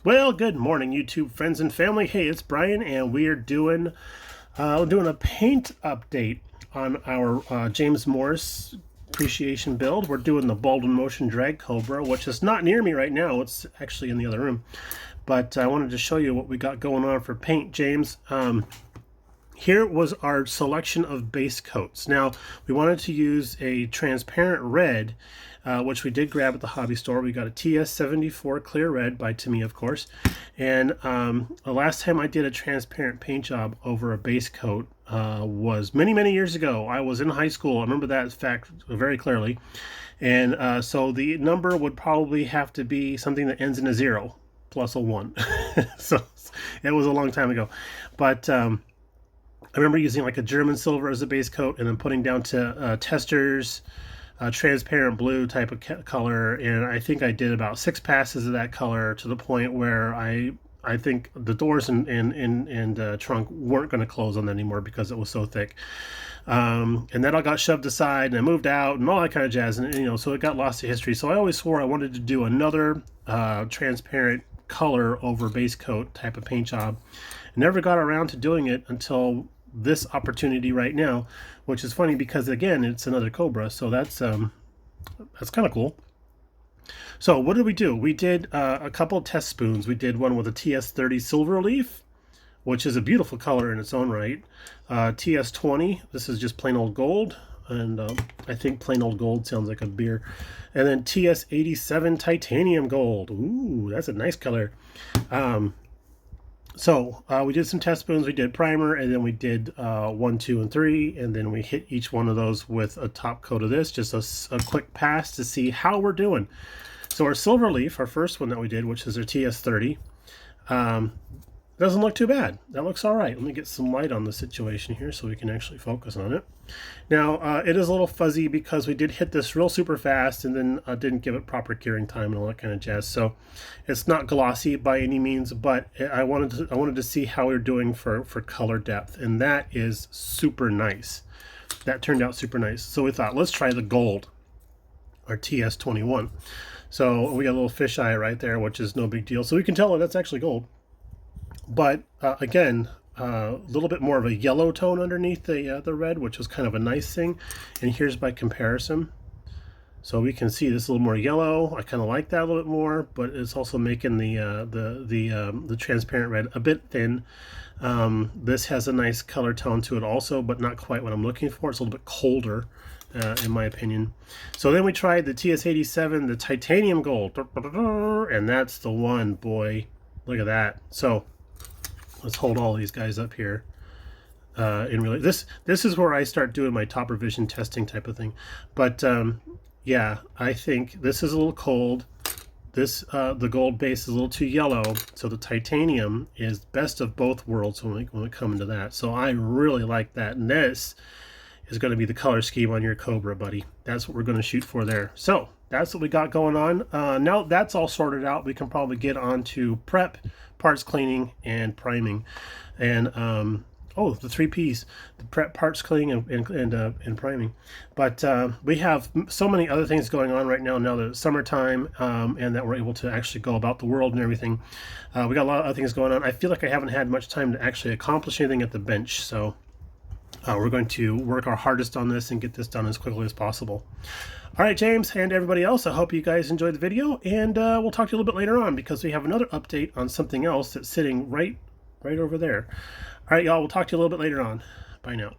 Well, good morning, YouTube friends and family. Hey, it's Brian, and we are doing a paint update on our James Morris appreciation build. We're doing the Baldwin Motion Drag Cobra, which is not near me right now. It's actually in the other room. But I wanted to show you what we got going on for paint, James. Here was our selection of base coats. Now, we wanted to use a transparent red, which we did grab at the hobby store. We got a TS74 clear red by Tamiya, of course. And the last time I did a transparent paint job over a base coat was many, many years ago. I was in high school. I remember that fact very clearly. And so the number would probably have to be something that ends in a 0 plus a 1. So it was a long time ago. But I remember using like a German silver as a base coat and then putting down to Testors transparent blue type of color, and I think I did about 6 passes of that color to the point where I think the doors and trunk weren't going to close on that anymore because it was so thick. And that all got shoved aside and I moved out and all that kind of jazz, and so it got lost to history. So I always swore I wanted to do another transparent color over base coat type of paint job. I never got around to doing it until this opportunity right now, which is funny because again it's another Cobra, so that's kind of cool. So what did we do? We did a couple of test spoons. We did one with a TS30 silver leaf, which is a beautiful color in its own right. TS20, this is just plain old gold, and I think plain old gold sounds like a beer. And then TS87 titanium gold. Ooh, that's a nice color. So we did some test spoons, we did primer, and then we did 1, 2, and 3, and then we hit each one of those with a top coat of this, just a quick pass to see how we're doing. So our silver leaf, our first one that we did, which is our TS30, doesn't look too bad. That looks all right. Let me get some light on the situation here so we can actually focus on it. Now, it is a little fuzzy because we did hit this real super fast and then didn't give it proper curing time and all that kind of jazz. So it's not glossy by any means, but I wanted to see how we're doing for color depth, and that is super nice. That turned out super nice. So we thought, let's try the gold, our TS21. So we got a little fisheye right there, which is no big deal. So we can tell that's actually gold. But again, a little bit more of a yellow tone underneath the red, which was kind of a nice thing. And here's by comparison. So we can see this a little more yellow. I kind of like that a little bit more, but it's also making the transparent red a bit thin. This has a nice color tone to it also, but not quite what I'm looking for. It's a little bit colder, in my opinion. So then we tried the TS87, the titanium gold, and that's the one, boy. Look at that. So let's hold all these guys up here. This is where I start doing my top revision testing type of thing. But yeah, I think this is a little cold. This the gold base is a little too yellow, so the titanium is best of both worlds when we come into that. So I really like that, and this is going to be the color scheme on your Cobra, buddy. That's what we're going to shoot for there. So that's what we got going on. Now that's all sorted out, we can probably get on to prep, parts cleaning, and priming. And oh, the 3 P's: the prep, parts cleaning, and priming. But we have so many other things going on right now that it's summertime, and that we're able to actually go about the world and everything. We got a lot of other things going on. I feel like I haven't had much time to actually accomplish anything at the bench, so we're going to work our hardest on this and get this done as quickly as possible. All right, James, and everybody else, I hope you guys enjoyed the video, and we'll talk to you a little bit later on because we have another update on something else that's sitting right over there. All right, y'all, we'll talk to you a little bit later on. Bye now.